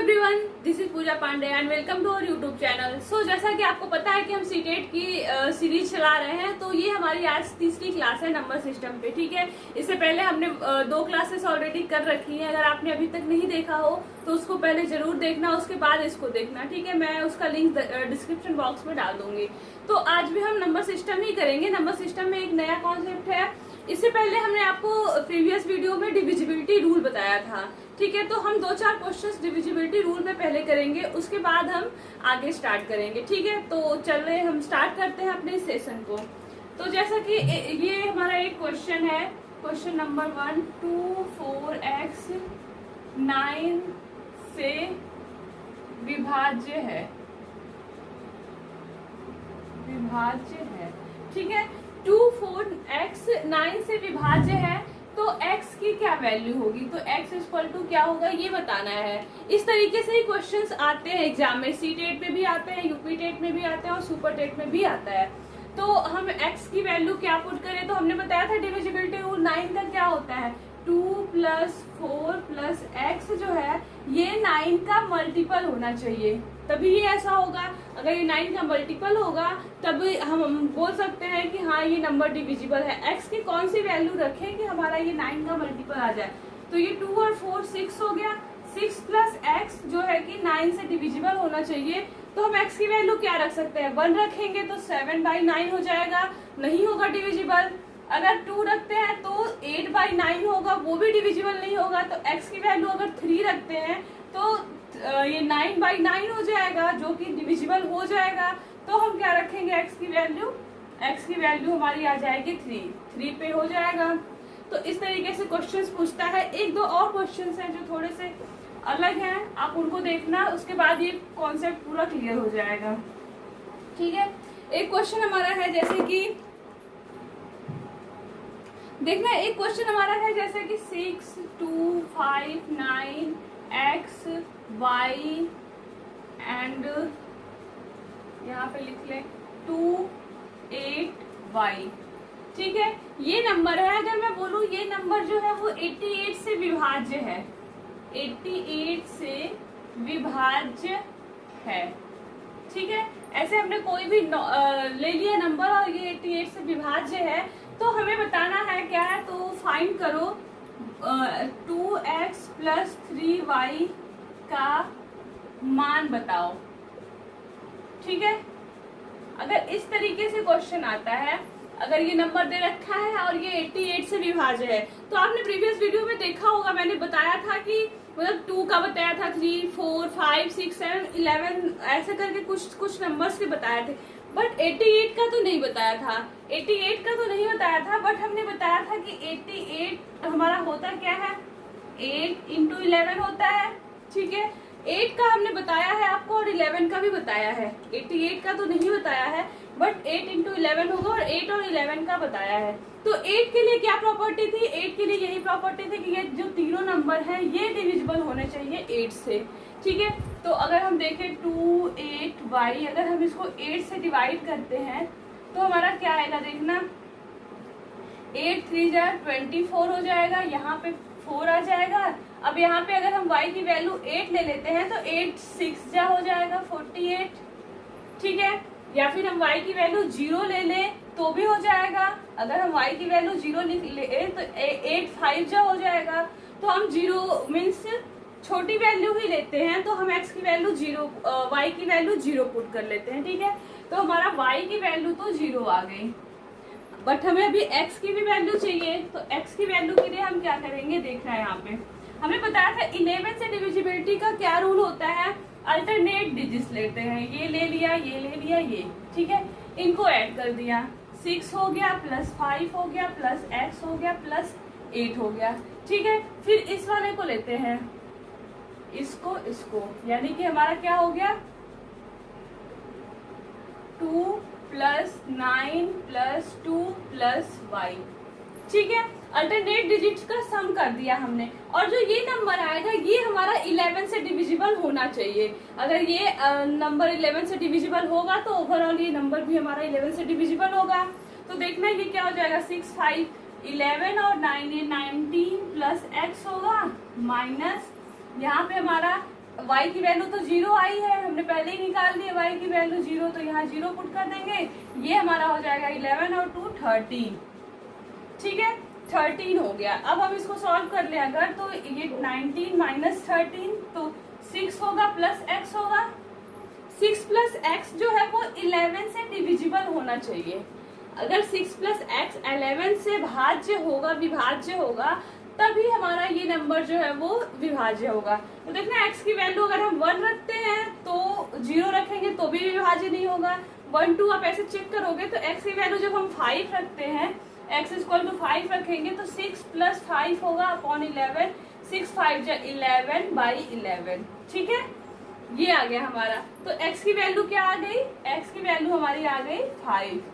Everyone, this is Pooja Pandey and welcome to our YouTube channel. So जैसा कि आपको पता है कि हम सीटेट की सीरीज चला रहे हैं, तो ये हमारी आज तीसरी क्लास है नंबर सिस्टम पे। ठीक है, इससे पहले हमने दो क्लासेस ऑलरेडी कर रखी हैं। अगर आपने अभी तक नहीं देखा हो तो उसको पहले जरूर देखना, उसके बाद इसको देखना। ठीक है, मैं उसका लिंक डिस्क्रिप्शन बॉक्स में डाल दूंगी। तो आज भी हम नंबर सिस्टम ही करेंगे। नंबर सिस्टम में एक नया कॉन्सेप्ट है। इससे पहले हमने आपको प्रीवियस वीडियो में डिविजिबिलिटी रूल बताया था। ठीक है, तो हम 2-4 क्वेश्चंस डिविजिबिलिटी रूल में पहले करेंगे, उसके बाद हम आगे स्टार्ट करेंगे। ठीक है, तो चलिए हम स्टार्ट करते हैं अपने सेशन को। तो जैसा कि ये हमारा एक क्वेश्चन है, क्वेश्चन नंबर 1, 2 4x 9 से विभाज्य है। ठीक है, 2 4x 9 से विभाज्य है, तो x की क्या वैल्यू होगी? तो x इक्वल टू क्या होगा ये बताना है। इस तरीके से ही क्वेश्चंस आते हैं एग्जाम में। सी टेट में भी आते हैं, यूपी टेट में भी आते हैं और सुपर टेट में भी आता है। तो हम x की वैल्यू क्या पुट करें? तो हमने बताया था डिविजिबिलिटी रूल 9 का क्या होता है, 2 + 4 + x जो है ये 9 का मल्टीपल होना चाहिए, तभी ये ऐसा होगा। अगर ये 9 का मल्टीपल होगा तब हम बोल सकते हैं कि हाँ ये नंबर डिविजिबल है। x की कौन सी वैल्यू रखें कि हमारा ये 9 का मल्टीपल आ जाए? तो ये 2 और 4 6 हो गया। 6 + x जो है कि 9 से डिविजिबल होना चाहिए। तो हम x की वैल्यू क्या रख सकते हैं? 1 रखेंगे तो 7/9 हो जाएगा, नहीं होगा डिविजिबल। अगर 2 रखते हैं तो 8/9 होगा, वो भी डिविजिबल नहीं होगा। तो x की वैल्यू अगर 3 रखते हैं तो ये 9/9 हो जाएगा, जो कि डिविजिबल हो जाएगा। तो हम क्या रखेंगे x की वैल्यू? x की वैल्यू हमारी आ जाएगी 3 पे हो जाएगा। तो इस तरीके से क्वेश्चंस पूछता है। एक दो और क्वेश्चंस हैं जो थोड़े से अलग हैं, आप उनको देखना, उसके बाद ये कॉन्सेप्ट पूरा क्लियर हो जाएगा। ठीक है, एक क्वेश्चन हमारा है जैसे कि देखना, एक क्वेश्चन हमारा है जैसे कि 6 2 5 9 x y एंड यहाँ पे लिख ले 2 8 y। ठीक है, ये नंबर है। अगर मैं बोलूँ ये नंबर जो है वो 88 से विभाज्य है, 88 से विभाज्य है। ठीक है, ऐसे हमने कोई भी ले लिया नंबर और ये 88 से विभाज्य है, तो हमें बताना है क्या है। तो फाइंड करो 2x + 3y का मान बताओ। ठीक है, अगर इस तरीके से क्वेश्चन आता है, अगर ये नंबर दे रखा है और ये 88 से विभाज्य है, तो आपने प्रीवियस वीडियो में देखा होगा, मैंने बताया था कि मतलब 2 का बताया था, 3 4 5 6 7 11 ऐसे करके कुछ नंबर्स के बताए थे, बट 88 का तो नहीं बताया था। 88 का तो नहीं बताया था, बट हमने बताया था कि 88 हमारा होता क्या है, 8 × 11 होता है। ठीक है, 8 का हमने बताया है आपको और 11 का भी बताया है। 88 का तो नहीं बताया है, बट 8 × 11 होगा और 8 और 11 का बताया है। तो 8 के लिए क्या प्रॉपर्टी थी? 8 के लिए यही प्रॉपर्टी थी कि ये जो तीनों नंबर है ये डिविजिबल होने चाहिए 8 से। ठीक है, तो अगर हम देखें 2 8 y, अगर हम इसको 8 से डिवाइड करते हैं तो हमारा क्या आएगा देखना, 8 3 जा 24 हो जाएगा, यहाँ पे 4 आ जाएगा। अब यहाँ पे अगर हम y की वैल्यू 8 ले लेते हैं तो 8 6 जा हो जाएगा 48। ठीक है, या फिर हम y की वैल्यू 0 ले लें तो भी हो जाएगा। अगर हम y की वैल्यू 0 ले तो 8 5 जा हो जाएगा। तो हम 0 मीन्स छोटी वैल्यू ही लेते हैं, तो हम x की वैल्यू 0 y की वैल्यू 0 पुट कर लेते हैं। ठीक है, तो हमारा y की वैल्यू तो 0 आ गई, बट हमें अभी x की भी वैल्यू चाहिए। तो x की वैल्यू के लिए हम क्या करेंगे देखना है। यहाँ पे हमने बताया था 11 से डिविजिबिलिटी का क्या रूल होता है, अल्टरनेट डिजिट्स लेते हैं। ये ले लिया, ये ले लिया, ये। ठीक है, इनको ऐड कर दिया, 6 हो गया +5 हो गया +x हो गया +8 हो गया। ठीक है, फिर इस वाले को लेते हैं, इसको, यानी कि हमारा क्या हो गया 2 + 9 + 2 + y। ठीक है, अल्टरनेट डिजिट्स का सम कर दिया हमने, और जो ये नंबर आएगा ये हमारा 11 से डिविजिबल होना चाहिए। अगर ये नंबर 11 से डिविजिबल होगा तो ओवरऑल ये नंबर भी हमारा 11 से डिविजिबल होगा। तो देखना ये क्या हो जाएगा, 6 5 11 और 9 19 + x होगा, माइनस यहाँ पे हमारा y की वैल्यू तो 0 आई है, हमने पहले ही निकाल ली y की वैल्यू 0, तो यहाँ 0 पुट कर देंगे। ये हमारा हो जाएगा 11 और 2 13। ठीक है, 13 हो गया। अब हम इसको सॉल्व कर ले अगर, तो ये 19 माइनस 13 तो 6 होगा प्लस x होगा। 6 प्लस x जो है वो 11 से डिविजिबल होना चाहिए। अगर 6 प्लस x 11 से भाज्य होगा, विभाज्य होगा, तभी हमारा ये नंबर जो है वो विभाज्य होगा। तो देखना x की वैल्यू अगर हम 1 रखते हैं तो 0 रखेंगे तो भी विभाज्य नहीं होगा। 1 2 आप ऐसे चेक करोगे तो x की वैल्यू जब हम 5 रखते हैं, x इक्वल टू 5 रखेंगे तो 6 प्लस 5 होगा अपॉन 11। 6 5 जा 11 बाई 11। ठीक है, ये आ गया हमारा। तो x की वैल्यू क्या आ गई? x की वैल्यू हमारी आ गई 5।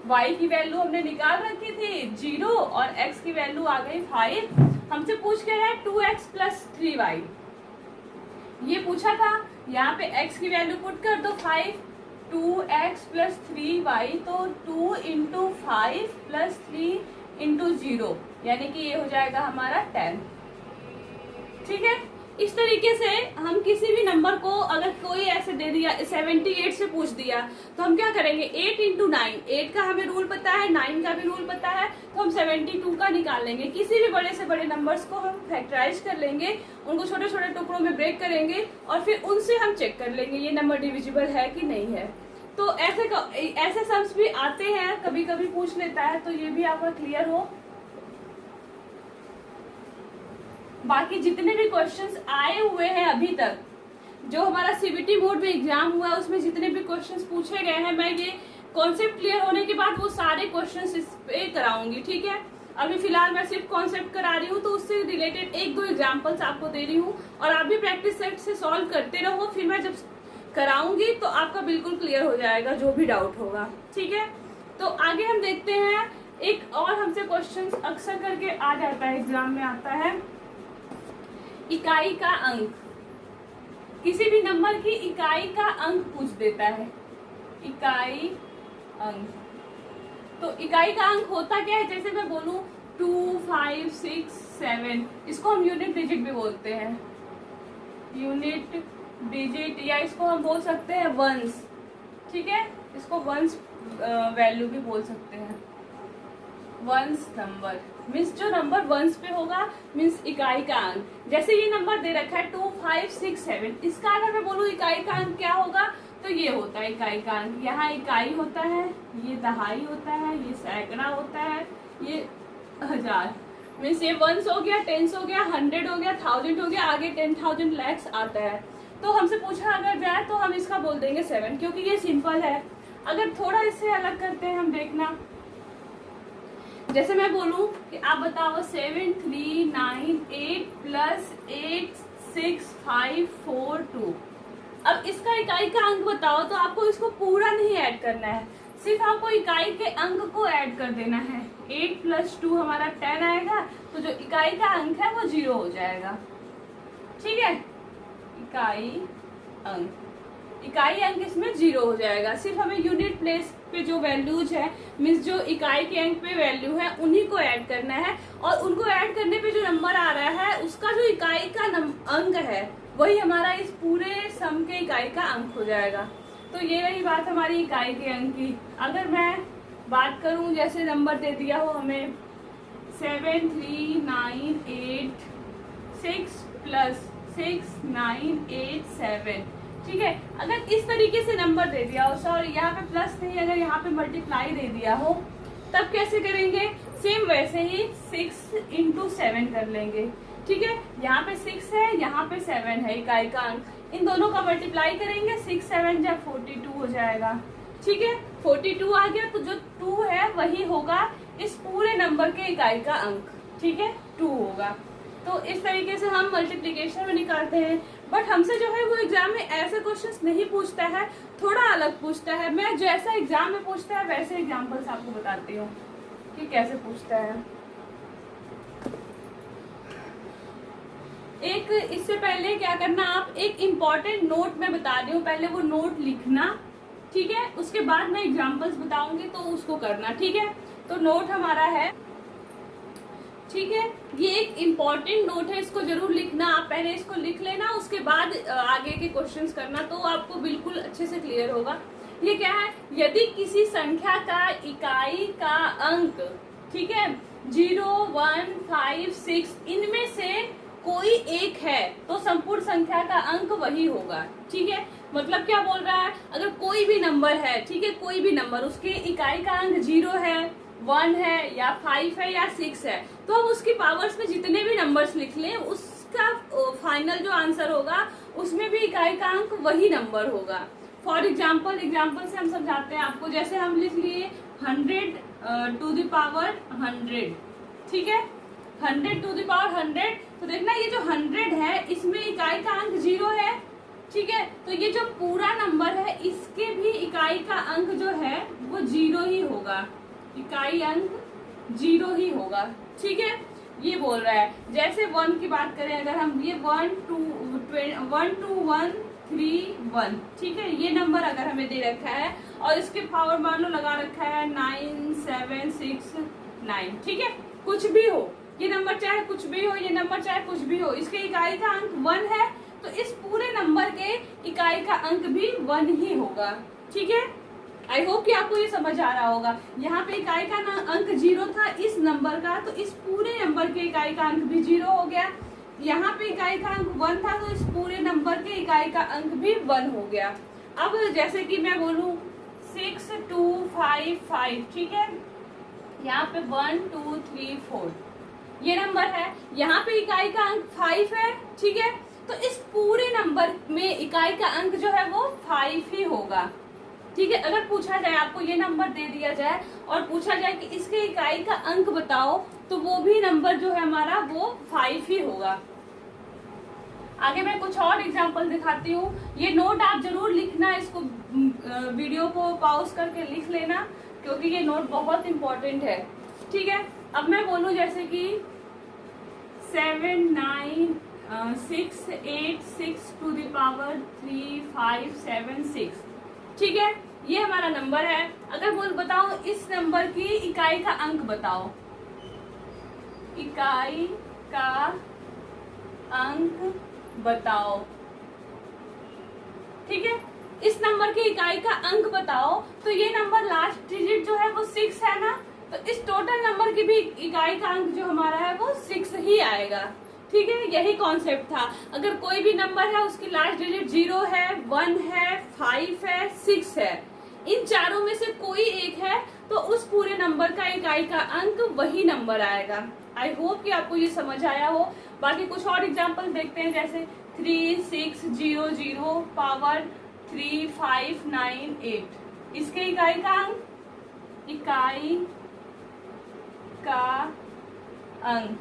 y की वैल्यू हमने निकाल रखी थी 0 और x की वैल्यू आ गई 5। हमसे पूछ के है 2x प्लस 3y, ये पूछा था। यहाँ पे x की वैल्यू पुट कर दो 5, 2x प्लस 3y, तो 2 इंटू 5 प्लस 3 इंटू 0, यानी कि ये हो जाएगा हमारा 10। ठीक है, इस तरीके से हम किसी भी नंबर को अगर कोई ऐसे दे दिया 78 से पूछ दिया तो हम क्या करेंगे, 8 इंटू 9, 8 का हमें रूल पता है, 9 का भी रूल पता है, तो हम 72 का निकाल लेंगे। किसी भी बड़े से बड़े नंबर्स को हम फैक्टराइज कर लेंगे, उनको छोटे छोटे टुकड़ों में ब्रेक करेंगे और फिर उनसे हम चेक कर लेंगे ये नंबर डिविजिबल है कि नहीं है। तो ऐसे सम्स भी आते हैं, कभी कभी पूछ लेता है, तो ये भी आपका क्लियर हो। बाकी जितने भी क्वेश्चंस आए हुए हैं अभी तक, जो हमारा सीबीटी मोड में एग्जाम हुआ उसमें जितने भी क्वेश्चंस पूछे गए हैं, मैं ये कॉन्सेप्ट क्लियर होने के बाद वो सारे क्वेश्चंस इस पे कराऊंगी। ठीक है, अभी फिलहाल मैं सिर्फ कॉन्सेप्ट करा रही हूँ, तो उससे रिलेटेड 1-2 एग्जाम्पल्स आपको दे रही हूँ और आप भी प्रैक्टिस सेट से सॉल्व करते रहो। फिर मैं जब कराऊंगी तो आपका बिल्कुल क्लियर हो जाएगा जो भी डाउट होगा। ठीक है, तो आगे हम देखते हैं। एक और हमसे क्वेश्चन अक्सर करके आ जाता है, एग्जाम में आता है, इकाई का अंक। किसी भी नंबर की इकाई का अंक पूछ देता है, इकाई अंक। तो इकाई का अंक होता क्या है, जैसे मैं बोलूं 2 5 6 7, इसको हम यूनिट डिजिट भी बोलते हैं, यूनिट डिजिट, या इसको हम बोल सकते हैं वंस। ठीक है, इसको वंस वैल्यू भी बोल सकते हैं। वंस नंबर मीन्स जो नंबर वंस पे होगा मीन्स इकाई का अंक। जैसे ये नंबर दे रखा है 2 5 6 7, इसका अगर मैं बोलूँ इकाई का अंक क्या होगा, तो ये होता है इकाई का अंक। यहाँ इकाई होता है, ये दहाई होता है, ये सैकड़ा होता है, ये हजार। मीन्स ये वंस हो गया, टेंस हो गया, 100 हो गया, 1000 हो गया, आगे 10,000 लैक्स आता है। तो हमसे पूछा अगर जाए तो हम इसका बोल देंगे 7, क्योंकि ये सिंपल है। अगर थोड़ा इससे अलग करते हैं हम, देखना, जैसे मैं बोलूं कि आप बताओ 7 3 9 8 प्लस 8 6 5 4 2। अब इसका इकाई का अंक बताओ, तो आपको इसको पूरा नहीं ऐड करना है, सिर्फ आपको इकाई के अंक को ऐड कर देना है। 8 प्लस 2 हमारा 10 आएगा, तो जो इकाई का अंक है वो 0 हो जाएगा। ठीक है, इकाई अंक, इकाई अंक इसमें 0 हो जाएगा। सिर्फ हमें यूनिट प्लेस पे जो वैल्यूज है, मीन्स जो इकाई के अंक पे वैल्यू है, उन्हीं को ऐड करना है। और उनको ऐड करने पे जो नंबर आ रहा है उसका जो इकाई का अंक है वही हमारा इस पूरे सम के इकाई का अंक हो जाएगा। तो ये रही बात हमारी इकाई के अंक की। अगर मैं बात करूं, जैसे नंबर दे दिया हो हमें 7 3 9 8 6 प्लस 6 9 8 7। ठीक है, अगर इस तरीके से नंबर दे दिया हो, सॉरी यहाँ पे प्लस नहीं, अगर यहाँ पे मल्टीप्लाई दे दिया हो, तब कैसे करेंगे, सेम वैसे ही 6 इंटू 7 कर लेंगे। ठीक है, यहाँ पे 6 है, यहाँ पे 7 है इकाई का अंक, इन दोनों का मल्टीप्लाई करेंगे, 6 7 जा 42 हो जाएगा। ठीक है, 42 आ गया, तो जो 2 है वही होगा इस पूरे नंबर के इकाई का अंक। ठीक है, 2 होगा। तो इस तरीके से हम मल्टीप्लिकेशन में निकालते हैं। बट हमसे जो है वो एग्जाम में ऐसे क्वेश्चंस नहीं पूछता है, थोड़ा अलग पूछता है। मैं जैसा एग्जाम में पूछता है वैसे एग्जाम्पल्स आपको बताती हूँ कि कैसे पूछता है। एक इससे पहले क्या करना, आप एक इम्पॉर्टेंट नोट में बता रही हूँ, पहले वो नोट लिखना। ठीक है, उसके बाद मैं एग्जाम्पल्स बताऊंगी तो उसको करना। ठीक है, तो नोट हमारा है ठीक है, ये एक इम्पॉर्टेंट नोट है, इसको जरूर लिखना। आप पहले इसको लिख लेना, उसके बाद आगे के क्वेश्चंस करना, तो आपको बिल्कुल अच्छे से क्लियर होगा। ये क्या है, यदि किसी संख्या का इकाई का अंक, ठीक है, 0, 1, 5, 6 इनमें से कोई एक है तो संपूर्ण संख्या का अंक वही होगा। ठीक है, मतलब क्या बोल रहा है, अगर कोई भी नंबर है, ठीक है, कोई भी नंबर, उसके इकाई का अंक 0 है, 1 है या 5 है या 6 है, तो हम उसकी पावर्स में जितने भी नंबर्स लिख लें, उसका फाइनल जो आंसर होगा उसमें भी इकाई का अंक वही नंबर होगा। फॉर एग्जाम्पल से हम समझाते हैं आपको। जैसे हम लिख लिए 100 टू द पावर 100, ठीक है, 100 टू द पावर 100, तो देखना ये जो 100 है इसमें इकाई का अंक 0 है, ठीक है, तो ये जो पूरा नंबर है इसके भी इकाई का अंक जो है वो 0 ही होगा, इकाई अंक 0 ही होगा। ठीक है, ये बोल रहा है। जैसे 1 की बात करें, अगर हम ये 1 2 1 3 1, ठीक है, ये नंबर अगर हमें दे रखा है और इसके पावर मान लो लगा रखा है 9 7 6 9, ठीक है, कुछ भी हो ये नंबर, चाहे कुछ भी हो ये नंबर, चाहे कुछ भी हो, इसके इकाई का अंक 1 है, तो इस पूरे नंबर के इकाई का अंक भी 1 ही होगा। ठीक है, आई होप कि आपको ये समझ आ रहा होगा। यहाँ पे इकाई का अंक 0 था इस नंबर का, तो इस पूरे नंबर के इकाई का अंक भी 0 हो गया। यहाँ पे इकाई का अंक 1 था, तो इस पूरे नंबर के इकाई का अंक भी 1 हो गया। अब जैसे कि मैं बोलूं 6 2 5 5, ठीक है, यहाँ पे 1 2 3 4 ये नंबर है, यहाँ पे इकाई का अंक 5 है, ठीक है, तो इस पूरे नंबर में इकाई का अंक जो है वो 5 ही होगा। ठीक है, अगर पूछा जाए, आपको ये नंबर दे दिया जाए और पूछा जाए कि इसके इकाई का अंक बताओ, तो वो भी नंबर जो है हमारा वो 5 ही होगा। आगे मैं कुछ और एग्जांपल दिखाती हूँ। ये नोट आप जरूर लिखना, इसको वीडियो को पॉज करके लिख लेना, क्योंकि ये नोट बहुत इंपॉर्टेंट है। ठीक है, अब मैं बोलूँ जैसे कि 7 9 6 8 6 टू द पावर 3 5 7 6, ठीक है, ये हमारा नंबर है। अगर बोल बताओ इस नंबर की इकाई का अंक बताओ, इकाई का अंक बताओ, ठीक है, इस नंबर की इकाई का अंक बताओ, तो ये नंबर लास्ट डिजिट जो है वो 6 है ना, तो इस टोटल नंबर की भी इकाई का अंक जो हमारा है वो 6 ही आएगा। ठीक है, यही कॉन्सेप्ट था। अगर कोई भी नंबर है उसकी लास्ट डिजिट 0 है, 1 है, 5 है, 6 है, इन चारों में से कोई एक है, तो उस पूरे नंबर का इकाई का अंक वही नंबर आएगा। आई होप कि आपको ये समझ आया हो। बाकी कुछ और एग्जांपल देखते हैं, जैसे 3 6 0 0 पावर 3 5 9 8, इसके इकाई का अंक, इकाई का अंक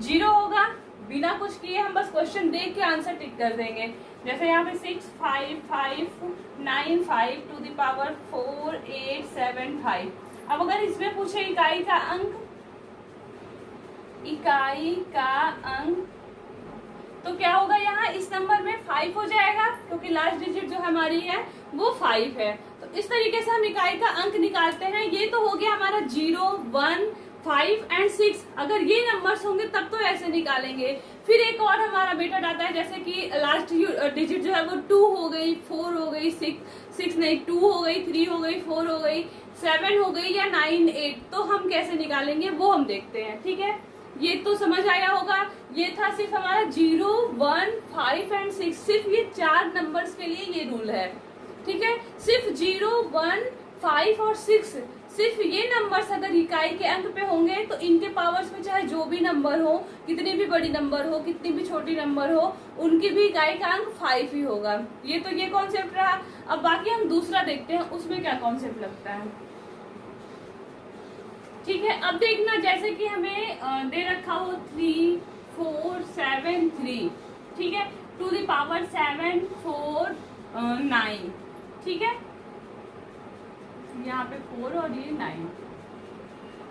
0 होगा। बिना कुछ किए हम बस क्वेश्चन देख के आंसर टिक कर देंगे। जैसे यहाँ पे 6 5 5 9 5 टू द पावर 4 8 7 5। अब अगर इसमें पूछे इकाई का अंक, इकाई का अंक, तो क्या होगा, यहाँ इस नंबर में 5 हो जाएगा, क्योंकि लास्ट डिजिट जो हमारी है वो 5 है। तो इस तरीके से हम इकाई का अंक निकालते हैं। ये तो हो गया हमारा 0 1 5 एंड 6। अगर ये नंबर्स होंगे तब तो ऐसे निकालेंगे। फिर एक और हमारा मेथड आता है, जैसे कि लास्ट डिजिट जो है वो 2 हो गई, 4 हो गई, 6 नहीं, 2 हो गई, 3 हो गई, 4 हो गई, 7 हो गई या 9 8, तो हम कैसे निकालेंगे वो हम देखते हैं। ठीक है, ये तो समझ आया होगा। ये था सिर्फ हमारा 0 1 5 एंड 6, सिर्फ ये 4 नंबर्स के लिए ये रूल है। ठीक है, सिर्फ 0 1 5 और 6, सिर्फ ये नंबर्स अगर इकाई के अंक पे होंगे तो इनके पावर्स में चाहे जो भी नंबर हो, कितनी भी बड़ी नंबर हो, कितनी भी छोटी नंबर हो, उनकी भी इकाई का अंक 5 ही होगा। ये तो ये कॉन्सेप्ट रहा। अब बाकी हम दूसरा देखते हैं, उसमें क्या कॉन्सेप्ट लगता है। ठीक है, अब देखना, जैसे कि हमें दे रखा हो 3 4 7 3, ठीक है, टू द पावर 7 4 9, ठीक है, यहाँ पे 4 और ये 9।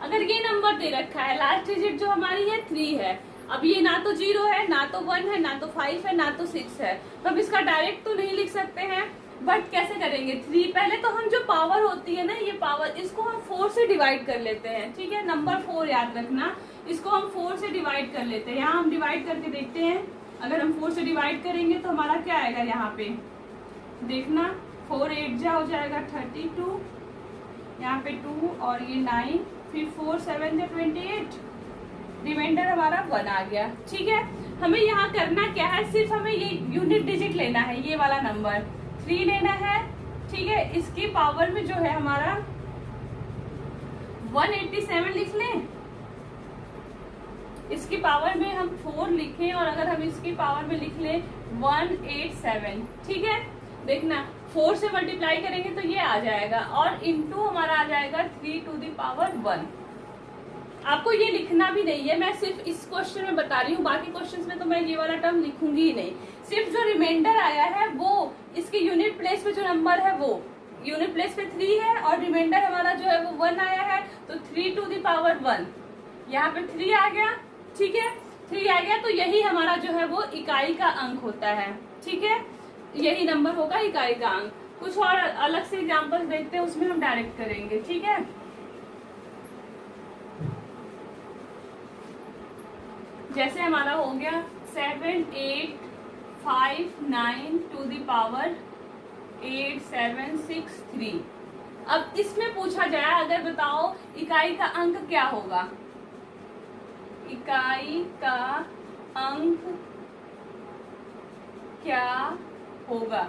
अगर ये नंबर दे रखा है, लास्ट डिजिट जो हमारी है 3 है, अब ये ना तो 0 है, ना तो 1 है, ना तो 5 है, ना तो 6 है, तो अब इसका डायरेक्ट तो नहीं लिख सकते हैं, बट कैसे करेंगे। 3 पहले तो हम जो पावर होती है ना, ये पावर, इसको हम 4 से डिवाइड कर लेते हैं। ठीक है, नंबर 4 याद रखना, इसको हम 4 से डिवाइड कर लेते हैं। यहाँ हम डिवाइड करके देखते हैं। अगर हम 4 से डिवाइड करेंगे तो हमारा क्या आएगा, यहाँ पे देखना 4 8 जा हो जाएगा 32, यहाँ पे 2 और ये 9, फिर 4 7 जा 28, रिमाइंडर हमारा 1 आ गया। ठीक है, हमें यहाँ करना क्या है, सिर्फ हमें ये यूनिट डिजिट लेना है, ये वाला नंबर 3 लेना है। ठीक है, इसकी पावर में जो है हमारा 187 लिख लें, इसकी पावर में हम 4 लिखें और अगर हम इसकी पावर में लिख लें 187। ठीक है, देखना 4 से मल्टीप्लाई करेंगे तो ये आ जाएगा और इनटू हमारा आ जाएगा 3 टू द पावर 1। आपको ये लिखना भी नहीं है, मैं सिर्फ इस क्वेश्चन में बता रही हूँ, बाकी क्वेश्चंस में तो मैं ये वाला टर्म लिखूंगी ही नहीं। सिर्फ जो रिमाइंडर आया है वो इसके यूनिट प्लेस पे जो नंबर है वो यूनिट प्लेस पे 3 है और रिमाइंडर हमारा जो है वो 1 आया है, तो 3 टू द पावर 1, यहाँ पे 3 आ गया। ठीक है, 3 आ गया तो यही हमारा जो है वो इकाई का अंक होता है। ठीक है, यही नंबर होगा इकाई का अंक। कुछ और अलग से एग्जांपल्स देखते हैं, उसमें हम डायरेक्ट करेंगे। ठीक है, जैसे हमारा हो गया 7 8 5 9 टू द पावर 8 7 6 3। अब इसमें पूछा जाए, अगर बताओ इकाई का अंक क्या होगा, इकाई का अंक क्या होगा।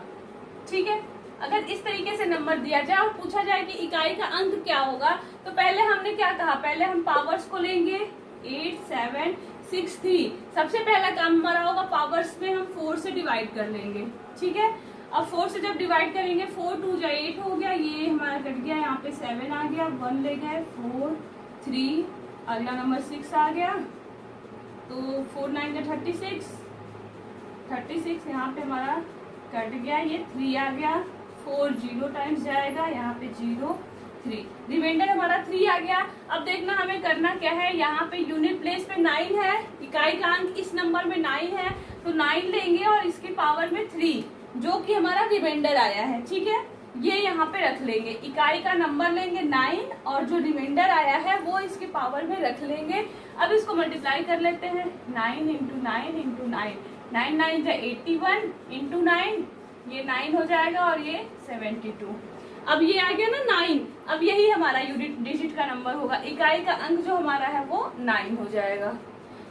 ठीक है, अगर इस तरीके से नंबर दिया जाए और पूछा जाए कि इकाई का अंक क्या होगा, तो पहले हमने क्या कहा, पहले हम पावर्स को लेंगे 8 7 6 3। सबसे पहला काम हमारा होगा पावर्स में हम 4 से डिवाइड कर लेंगे। ठीक है, अब 4 से जब डिवाइड करेंगे 4 2 जा 8 हो गया, ये हमारा कट गया, यहाँ पे 7 आ गया, 1 ले गए 4 3, अगला नंबर 6 आ गया, तो 4 9 जा 36, यहाँ पे हमारा कट गया, ये 3 आ गया, 4 0 टाइम्स जाएगा, यहाँ पे 0 3, रिमाइंडर हमारा 3 आ गया। अब देखना हमें करना क्या है, यहाँ पे यूनिट प्लेस पे 9 है, इकाई का अंक इस नंबर में 9 है, तो 9 लेंगे और इसकी पावर में 3 जो कि हमारा रिमाइंडर आया है। ठीक है, ये यहाँ पे रख लेंगे, इकाई का नंबर लेंगे 9 और जो रिमाइंडर आया है वो इसके पावर में रख लेंगे। अब इसको मल्टीप्लाई कर लेते हैं, 9 इंटू 9 इंटू 9, 9 9 जा 81 इंटू 9, ये 9 हो जाएगा और ये 72। अब ये आ गया ना 9, अब यही हमारा यूनिट डिजिट का नंबर होगा, इकाई का अंक जो हमारा है वो 9 हो जाएगा।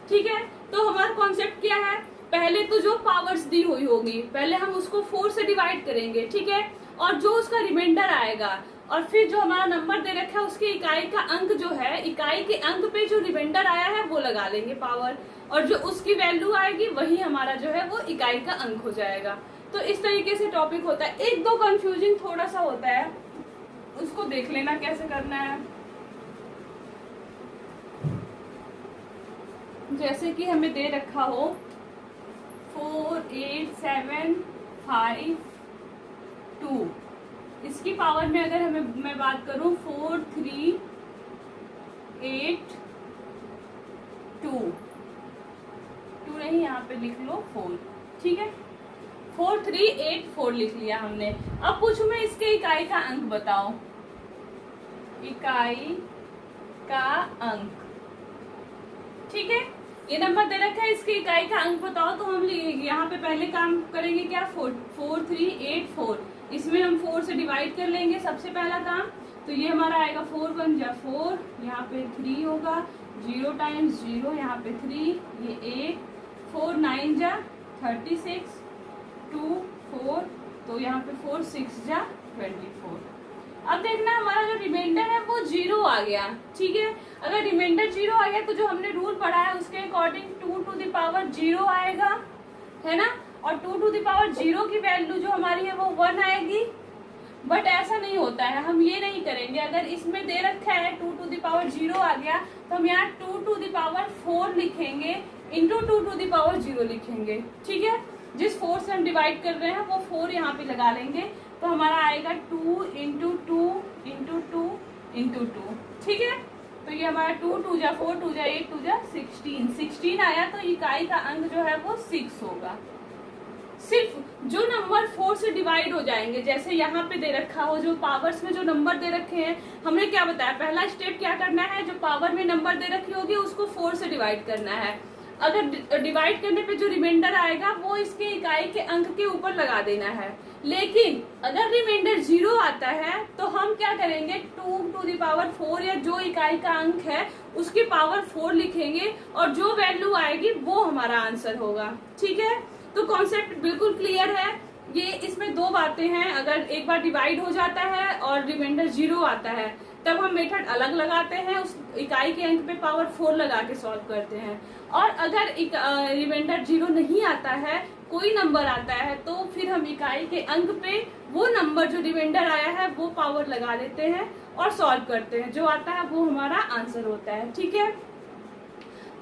ठीक है, तो हमारा कॉन्सेप्ट क्या है, पहले तो जो पावर्स दी हुई होगी पहले हम उसको 4 से डिवाइड करेंगे। ठीक है, और जो उसका रिमाइंडर आएगा और फिर जो हमारा नंबर दे रखा है उसके इकाई का अंक जो है, इकाई के अंक पे जो रिमाइंडर आया है वो लगा लेंगे पावर, और जो उसकी वैल्यू आएगी वही हमारा जो है वो इकाई का अंक हो जाएगा। तो इस तरीके से टॉपिक होता है। एक दो कंफ्यूजिंग थोड़ा सा होता है, उसको देख लेना कैसे करना है। जैसे कि हमें दे रखा हो 4 8 7 5 2, इसकी पावर में अगर मैं बात करूं 4 3 8 2 नहीं, यहाँ पे लिख लो 4। ठीक है, 4 3 8 4 लिख लिया हमने। अब पूछूं मैं इसके इकाई का अंक बताओ, इकाई का अंक। ठीक है, ये नंबर दे रखा है, इसकी इकाई का अंक बताओ, तो हम यहाँ पे पहले काम करेंगे क्या, 4 3 8 4, इसमें हम 4 से डिवाइड कर लेंगे सबसे पहला काम, तो ये हमारा आएगा 4 1 जा 4, यहाँ पे 3 होगा, 0 टाइम्स 0, यहाँ पे 3, ये 8, 4 9 जा 36, 2 4, तो यहाँ पे 4 6 जा 24। अब देखना हमारा जो रिमाइंडर है वो 0 आ गया। ठीक है, अगर रिमाइंडर 0 आ गया तो जो हमने रूल पढ़ा है उसके अकॉर्डिंग 2 टू द पावर 0 आएगा, है ना, और 2 टू द पावर 0 की वैल्यू जो हमारी है वो 1 आएगी। बट ऐसा नहीं होता है, हम ये नहीं करेंगे। अगर इसमें दे रखा है 2 टू द पावर 0 आ गया तो हम यहाँ 2 टू द पावर 4 लिखेंगे इंटू 2 टू द पावर 0 लिखेंगे। ठीक है, जिस 4 से हम डिवाइड कर रहे हैं वो 4 यहाँ पे लगा लेंगे, तो हमारा आएगा 2 इंटू 2 इंटू 2 इंटू 2। ठीक है, तो ये हमारा 2 2 जा 4 2 जा 8 2 जा 16 आया, तो इकाई का अंक जो है वो 6 होगा। सिर्फ जो नंबर 4 से डिवाइड हो जाएंगे, जैसे यहाँ पे दे रखा हो, जो पावर्स में जो नंबर दे रखे हैं, हमने क्या बताया, पहला स्टेप क्या करना है, जो पावर में नंबर दे रखी होगी उसको 4 से डिवाइड करना है। अगर डिवाइड करने पे जो रिमाइंडर आएगा वो इसके इकाई के अंक के ऊपर लगा देना है। लेकिन अगर रिमाइंडर 0 आता है तो हम क्या करेंगे, 2 टू द पावर 4 या जो इकाई का अंक है उसकी पावर 4 लिखेंगे और जो वैल्यू आएगी वो हमारा आंसर होगा। ठीक है, तो कॉन्सेप्ट बिल्कुल क्लियर है। ये इसमें दो बातें हैं, अगर एक बार डिवाइड हो जाता है और रिमाइंडर 0 आता है तब हम मेथड अलग लगाते हैं, उस इकाई के अंक पे पावर 4 लगा के सॉल्व करते हैं। और अगर रिमाइंडर 0 नहीं आता है, कोई नंबर आता है, तो फिर हम इकाई के अंक पे वो नंबर जो रिमाइंडर आया है वो पावर लगा देते हैं और सॉल्व करते हैं, जो आता है वो हमारा आंसर होता है। ठीक है,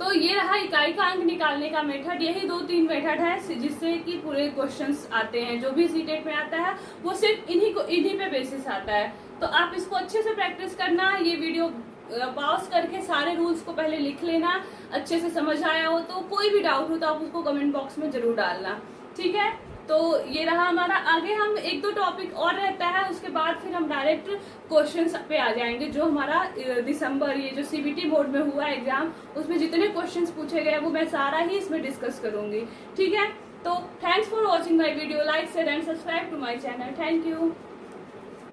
तो ये रहा इकाई का अंक निकालने का मेथड। यही 2-3 मेथड है जिससे कि पूरे क्वेश्चंस आते हैं, जो भी सीटेट में आता है वो सिर्फ इन्हीं पे बेसिस आता है। तो आप इसको अच्छे से प्रैक्टिस करना। ये वीडियो पॉज करके सारे रूल्स को पहले लिख लेना, अच्छे से समझ आया हो तो कोई भी डाउट हो तो आप उसको कमेंट बॉक्स में जरूर डालना। ठीक है, तो ये रहा हमारा। आगे हम 1-2 टॉपिक और रहता है, उसके बाद फिर हम डायरेक्ट क्वेश्चंस पे आ जाएंगे। जो हमारा दिसंबर ये जो सीबीटी बोर्ड में हुआ एग्जाम, उसमें जितने क्वेश्चंस पूछे गए वो मैं सारा ही इसमें डिस्कस करूंगी। ठीक है, तो thanks for watching my video, like share and subscribe to my channel. Thank you.